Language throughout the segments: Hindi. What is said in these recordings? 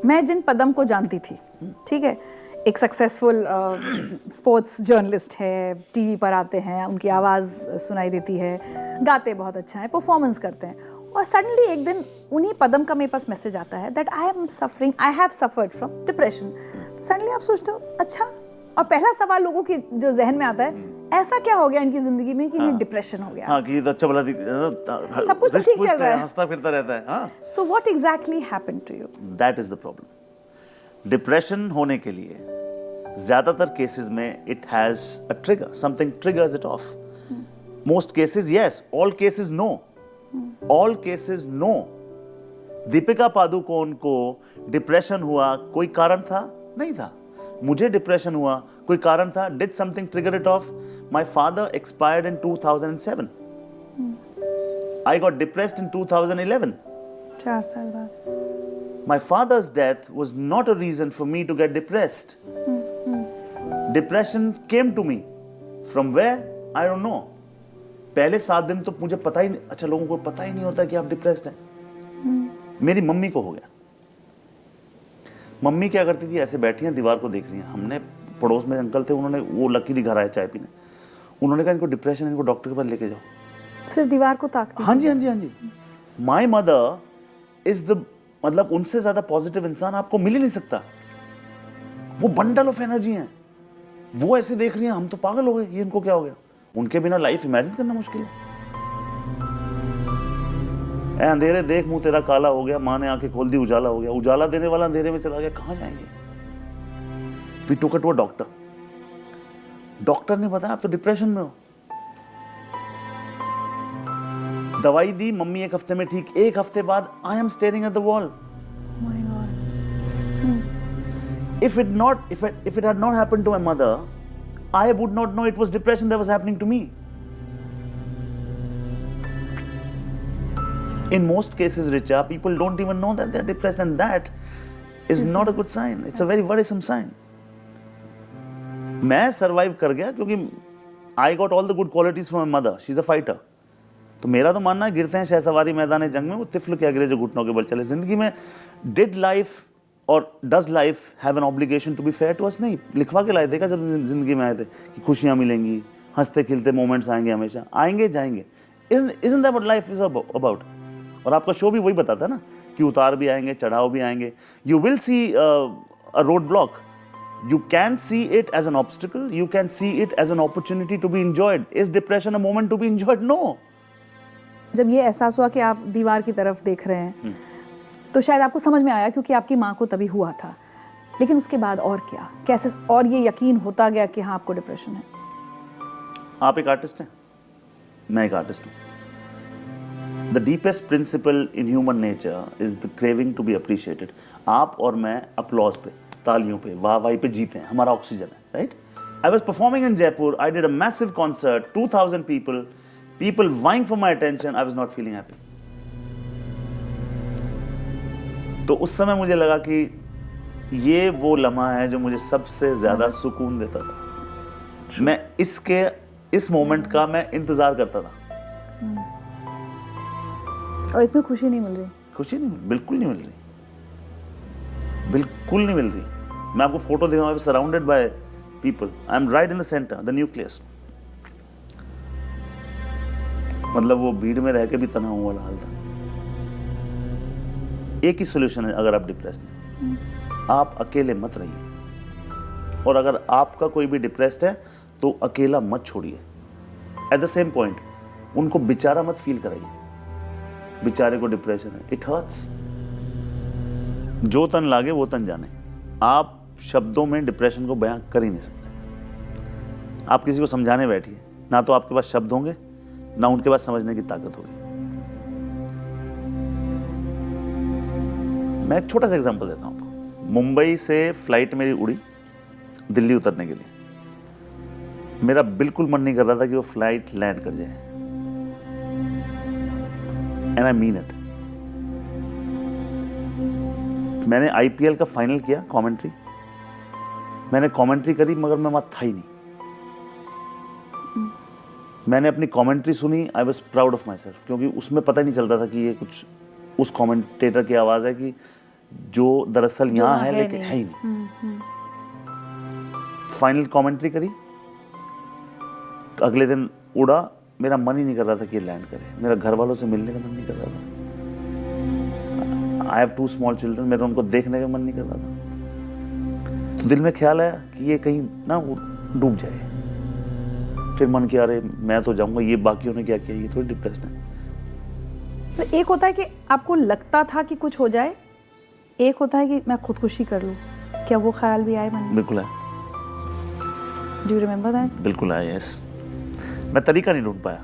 मैं जिन पदम को जानती थी, ठीक है, एक सक्सेसफुल स्पोर्ट्स जर्नलिस्ट है, टीवी पर आते हैं, उनकी आवाज़ सुनाई देती है, गाते बहुत अच्छा है, परफॉर्मेंस करते हैं, और सडनली एक दिन उन्हीं पदम का मेरे पास मैसेज आता है that I have suffered from depression. Suddenly आप सोचते हो अच्छा, और पहला सवाल लोगों के जो जहन में आता है, ऐसा क्या हो गया इनकी जिंदगी में कि इन्हें डिप्रेशन हो गया? हाँ, कि तो अच्छा भला सब कुछ तो ठीक चल रहा है, हंसता फिरता रहता है। हाँ, so what exactly happened to you? That is the problem. Depression होने के लिए ज्यादातर केसेस में it has a trigger, something triggers it off. Most cases yes, all cases no, all cases no. Deepika Padukone को डिप्रेशन हुआ, कोई कारण था? नहीं था। मुझे डिप्रेशन हुआ, कोई कारण था? Did something trigger it off? My father expired in 2007। I got depressed in 2011। 4 साल बाद। My father's death was not a reason for me to get depressed. Depression came to me. From where? I don't know. पहले 7 दिन तो मुझे पता ही नहीं, अच्छा लोगों को पता ही नहीं होता कि आप डिप्रेस्ड हैं। मेरी मम्मी को हो गया। मम्मी क्या करती थी, ऐसे बैठी हैं, दीवार को देख रही हैं। हमने पड़ोस में अंकल थे, उन्होंने, वो लकीली घर आए चाय पीने, उन्होंने कहा इनको डिप्रेशन, इनको डॉक्टर के पास लेके जाओ। सिर्फ दीवार को ताकती? हाँ जी, हाँ जी, हाँ जी। माई मदर इज द, मतलब उनसे ज्यादा पॉजिटिव इंसान आपको मिल ही नहीं सकता। वो बंडल ऑफ एनर्जी है। वो ऐसे देख रही हैं, हम तो पागल हो गए, ये इनको क्या हो गया। उनके बिना लाइफ इमेजिन करना मुश्किल है। ए अंधेरे देख, मुंह तेरा काला हो गया, माँ ने आंखें खोल दी, उजाला हो गया। उजाला देने वाला अंधेरे में चला गया, कहां जाएंगे? We took it to a doctor. Doctor ने बताया आप तो डिप्रेशन में हो। दवाई दी, मम्मी 1 हफ्ते में ठीक। 1 हफ्ते बाद I am staring at the wall. If it had not happened to my mother, I would not know it was depression that was happening to me. In most cases, Richa, people don't even know that they're depressed, and that is not a good sign. It's a very worrisome sign. मैं survive कर गया क्योंकि I got all the good qualities from my mother. She's a fighter. तो मेरा तो मानना है, गिरते हैं शहसवारी मैदान जंग में, वो तिफल के अगले जो घुटनों के बल चले। जिंदगी में डिड लाइफ और does life have an obligation to be fair to us? नहीं। लिखवा के लाए थे क्या जब जिंदगी में आए थे कि खुशियां मिलेंगी, हंसते खिलते मोमेंट्स आएंगे, हमेशा आएंगे जाएंगे? isn't that what life is about? और आपका शो भी वही बताता है ना कि उतार भी आएंगे, चढ़ाव भी आएंगे। You will see a road block, you can see it as an obstacle, you can see it as an opportunity to be enjoyed. Is depression a moment to be enjoyed? No. जब ये एहसास हुआ कि आप दीवार की तरफ देख रहे हैं, तो शायद आपको समझ में आया क्योंकि आपकी माँ को तभी हुआ था। लेकिन उसके बाद और क्या, कैसे और ये यकीन होता गया कि हाँ आपको डिप्रेशन है? आप एक आर्टिस्ट हैं, मैं एक आर्टिस्ट हूँ। The deepest principle in human nature is the craving to be appreciated. आप और मैं अपलॉज पे, तालियों पे, वाह-वाही पे जीते हैं, हमारा ऑक्सीजन है, right? I was performing in Jaipur, I did a massive concert, 2000 people vying for my attention. I was not feeling happy. तो उस समय मुझे लगा कि ये वो लम्हा है जो मुझे सबसे ज्यादा सुकून देता था। मैं इस मोमेंट का मैं इंतजार करता था। और इसमें खुशी नहीं मिल रही? खुशी नहीं, बिल्कुल नहीं मिल रही, बिल्कुल नहीं मिल रही। मैं आपको फोटो दिखाऊंगा, surrounded by people, I am right in the centre, the nucleus. मतलब वो भीड़ में रह के भी तनाव वाला हाल था। एक ही सोल्यूशन है अगर आप डिप्रेस्ड हैं, आप अकेले मत रहिए। और अगर आपका कोई भी डिप्रेस्ड है तो अकेला मत छोड़िए। एट द सेम पॉइंट उनको बेचारा मत फील कराइए, बेचारे को डिप्रेशन है, इट हर्ट्स। जो तन लागे वो तन जाने। आप शब्दों में डिप्रेशन को बयां कर ही नहीं सकते। आप किसी को समझाने बैठिए, ना तो आपके पास शब्द होंगे, ना उनके पास समझने की ताकत होगी। मैं एक छोटा सा एग्जांपल देता हूं आपको। मुंबई से फ्लाइट मेरी उड़ी दिल्ली उतरने के लिए। मेरा बिल्कुल मन नहीं कर रहा था कि वो फ्लाइट लैंड कर जाए, एंड आई मीन इट। मैंने आईपीएल का फाइनल किया, कमेंट्री मैंने कमेंट्री करी, मगर मैं वहां था ही नहीं। मैंने अपनी कमेंट्री सुनी, I was proud of my self, क्योंकि उसमें पता ही नहीं चल रहा था कि ये कुछ उस कमेंटेटर की आवाज़ है कि जो दरअसल यहाँ वहाँ है है लेकिन नहीं। है ही नहीं। फाइनल कमेंट्री करी, अगले दिन उड़ा, मेरा मन ही नहीं कर रहा था कि लैंड करे, मेरा घर वालों से मिलने का मन नहीं कर रहा था। आई हैव 2 स्मॉल चिल्ड्रन, मेरा उनको देखने का मन नहीं कर रहा था। तो दिल में ख्याल आया कि ये कहीं ना वो डूब जाए। फिर मन किया अरे मैं तो जाऊंगा, ये बाकियों ने क्या किया, ये थोड़ी डिप्रेस्ड है। तो एक होता है कि आपको लगता था कि कुछ हो जाए, एक होता है कि मैं खुदकुशी कर लूं। क्या वो ख्याल भी आए मन में? बिल्कुल है, डू यू रिमेंबर दैट? बिल्कुल है, यस। मैं तरीका नहीं ढूंढ पाया।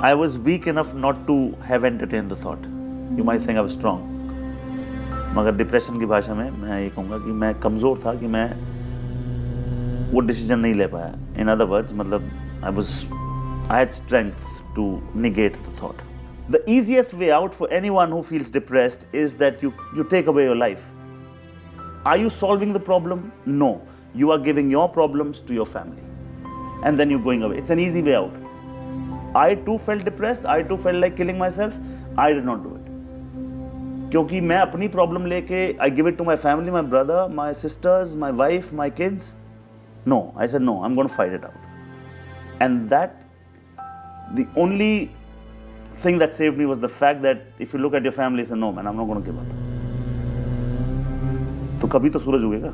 I was weak enough not to have entertain the thought. You might think I was strong, मगर डिप्रेशन की भाषा में मैं ये कहूँगा कि मैं कमज़ोर था, कि मैं वो डिसीजन नहीं ले पाया। इन अदर वर्ड्स, मतलब I had strength to negate the thought. The easiest way out for anyone who feels depressed is that you take away your life. Are you solving the problem? No. You are giving your problems to your family. And then you're going away. It's an easy way out. I too felt depressed. I too felt like killing myself. I did not do it. क्योंकि मैं अपनी प्रॉब्लम लेके I give it to my family, my brother, my sisters, my wife, my kids. No. I said no. I'm going to fight it out. And that the only thing that saved me was the fact that if you look at your family, say no man, I'm not going to give up. तो कभी तो सूरज उगेगा।